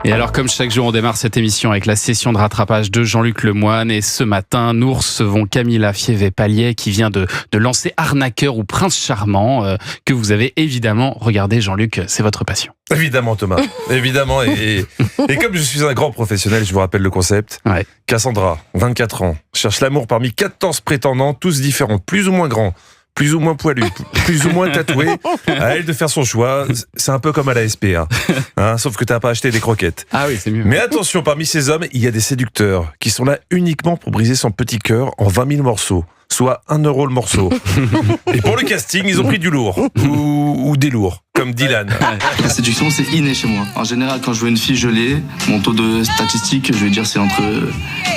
Et alors, comme chaque jour, on démarre cette émission avec la session de rattrapage de Jean-Luc Lemoyne. Et ce matin, nous recevons Camilla Fievé-Palliet qui vient de lancer Arnaqueur ou Prince Charmant, que vous avez évidemment regardé, Jean-Luc, c'est votre passion. Évidemment, Thomas. Évidemment. Et comme je suis un grand professionnel, je vous rappelle le concept. Ouais. Cassandra, 24 ans, cherche l'amour parmi 14 prétendants, tous différents, plus ou moins grands, plus ou moins poilus, plus ou moins tatoués. À elle de faire son choix. C'est un peu comme à la SPA. Sauf que t'as pas acheté des croquettes. Ah oui, c'est mieux. Mais attention, parmi ces hommes, il y a des séducteurs qui sont là uniquement pour briser son petit cœur en 20 000 morceaux. Soit 1 euro le morceau. Et pour le casting, ils ont pris du lourd. Ou des lourds, comme Dylan. La séduction, c'est inné chez moi. En général, quand je vois une fille, je l'ai. Mon taux de statistique, je vais dire, c'est entre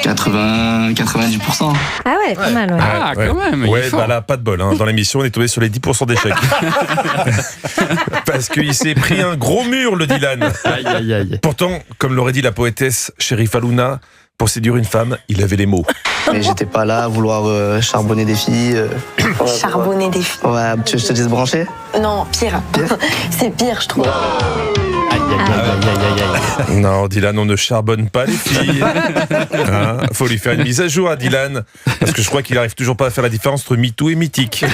80 et 90%. Ah ouais, pas mal, ouais. Ah, quand même. il est Ouais, fort. bah là, pas de bol. Dans l'émission, on est tombé sur les 10% d'échecs. Parce qu'il s'est pris un gros mur, le Dylan. Aïe, aïe, aïe. Pourtant, comme l'aurait dit la poétesse Chérif Alouna, pour séduire une femme, il avait les mots. Mais j'étais pas là à vouloir charbonner des filles. Charbonner des filles. Ouais, tu veux que je te dise brancher? Non, pire. C'est pire, je trouve. Aïe, aïe, aïe, aïe, aïe, aïe. Non, Dylan, on ne charbonne pas les filles. Faut lui faire une mise à jour à Dylan. Parce que je crois qu'il arrive toujours pas à faire la différence entre MeToo et mythique.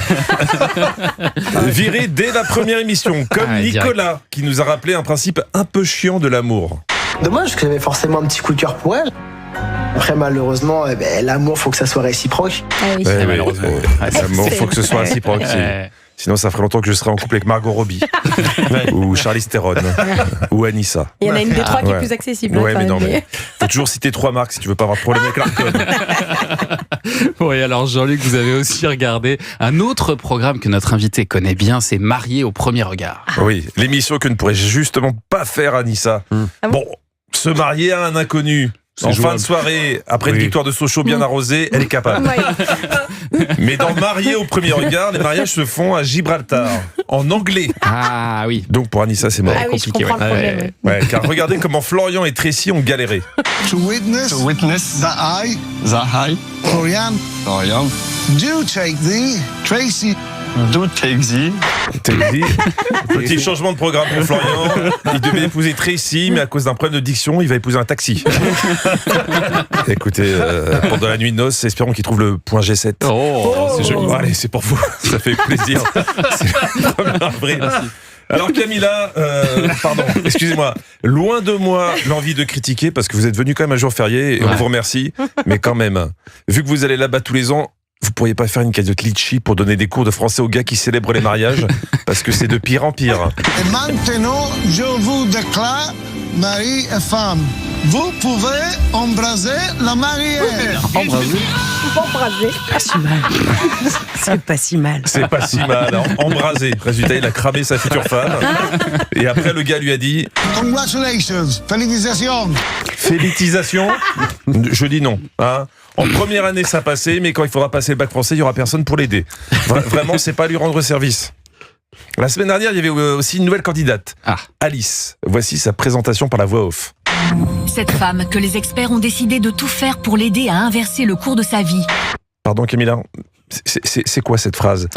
Viré dès la première émission, comme Ah, direct. Nicolas, qui nous a rappelé un principe un peu chiant de l'amour. Dommage que j'avais forcément un petit coup de cœur pour elle. Après, malheureusement, l'amour, faut que ça soit réciproque. Ah oui. Ouais, malheureusement. L'amour, faut que ce soit réciproque. Ouais. Sinon, ça ferait longtemps que je serais en couple avec Margot Robbie. Ou Charlize Theron. Ou Anissa. Il y en a une des trois qui Ouais. est plus accessible. Ouais, quand mais même, non, mais faut toujours citer 3 marques si tu veux pas avoir de problème avec l'alcool. Oui, alors Jean-Luc, vous avez aussi regardé un autre programme que notre invité connaît bien, c'est Marié au premier regard. Oui, l'émission que ne pourrait justement pas faire Anissa. Ah bon Bon, se marier à un inconnu en fin jouable. de soirée, après une Oui. victoire de Sochaux bien arrosée, elle est capable. Ouais. Mais dans Marié au premier regard, les mariages se font à Gibraltar, en anglais. Ah oui. Donc pour Anissa, c'est mort. Ah oui, je compliqué, comprends le ouais. problème. Ouais. ouais. Ouais, car regardez comment Florian et Tracy ont galéré. To witness that I, Zahai, Florian, Florian, do take thee, Tracy, do take thee. Petit changement de programme pour Florian. Il devait épouser Tracy, mais à cause d'un problème de diction, il va épouser un taxi. Écoutez, pendant la nuit de noces, espérons qu'il trouve le point G7. Oh, c'est joli. Bon, allez, c'est pour vous, ça fait plaisir. C'est le 1er avril. Alors Camilla, pardon, excusez-moi, loin de moi l'envie de critiquer, parce que vous êtes venu quand même un jour férié, et on Ouais. vous remercie, mais quand même, vu que vous allez là-bas tous les ans, vous pourriez pas faire une cagnotte litchi pour donner des cours de français aux gars qui célèbrent les mariages, parce que c'est de pire en pire. et maintenant je vous déclare mari et femme. Vous pouvez embrasser la mariée. Embraser. Pas si mal. C'est pas si mal. C'est pas si mal, embrasé. Résultat, il a cramé sa future femme, et après le gars lui a dit Congratulations, félicitations. félicitations. Je dis non. En première année, ça passait, mais quand il faudra passer le bac français, il y aura personne pour l'aider. Vraiment, c'est pas lui rendre service. La semaine dernière, il y avait aussi une nouvelle candidate, Ah. Alice. Voici sa présentation par la voix off. Cette femme que les experts ont décidé de tout faire pour l'aider à inverser le cours de sa vie. Pardon, Camilla, c'est quoi cette phrase?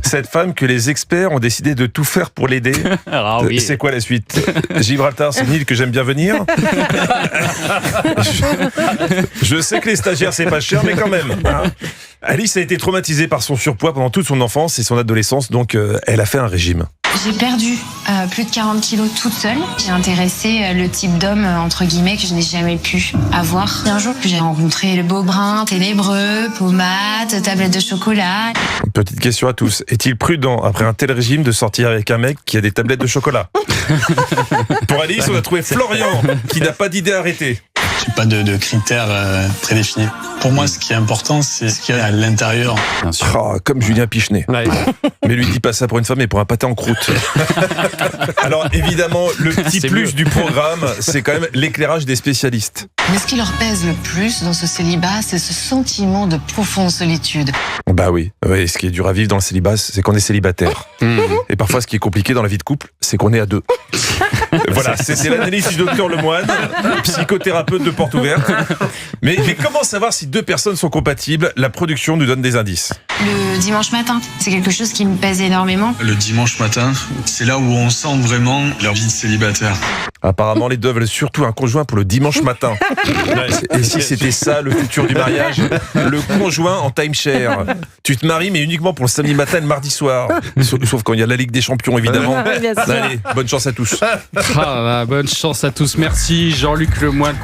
Cette femme que les experts ont décidé de tout faire pour l'aider. Ah oui. C'est quoi la suite? Gibraltar, c'est une île que j'aime bien venir. Je sais que les stagiaires, c'est pas cher, mais quand même. Alice a été traumatisée par son surpoids pendant toute son enfance et son adolescence, donc elle a fait un régime. J'ai perdu plus de 40 kilos toute seule. J'ai intéressé le type d'homme, entre guillemets, que je n'ai jamais pu avoir. Et un jour que j'ai rencontré le beau brun, ténébreux, pommade, tablette de chocolat. Petite question à tous. Est-il prudent, après un tel régime, de sortir avec un mec qui a des tablettes de chocolat? Pour Alice, on a trouvé Florian, qui n'a pas d'idée arrêtée. J'ai pas de critères prédéfinis. Pour moi, ce qui est important, c'est ce qu'il y a à l'intérieur. Bien sûr. Comme Julien Pichenet. Ouais. Mais lui dit pas ça pour une femme, mais pour un pâté en croûte. Alors évidemment, le petit C'est plus mieux. du programme, c'est quand même l'éclairage des spécialistes. Mais ce qui leur pèse le plus dans ce célibat, c'est ce sentiment de profonde solitude. Bah oui, ce qui est dur à vivre dans le célibat, c'est qu'on est célibataire. Et parfois, ce qui est compliqué dans la vie de couple, c'est qu'on est à deux. Voilà, c'était l'analyse du docteur Lemoine, psychothérapeute de Porte Ouverte. Mais comment savoir si deux personnes sont compatibles? La production nous donne des indices. Le dimanche matin, c'est quelque chose qui me pèse énormément. Le dimanche matin, c'est là où on sent vraiment leur vie de célibataire. Apparemment, les deux veulent surtout un conjoint pour le dimanche matin. Et si c'était ça, le futur du mariage? Le conjoint en timeshare. Tu te maries, mais uniquement pour le samedi matin et le mardi soir. Sauf quand il y a la Ligue des Champions, évidemment. Bien sûr. Allez, bonne chance à tous. Bonne chance à tous. Merci Jean-Luc Lemoine.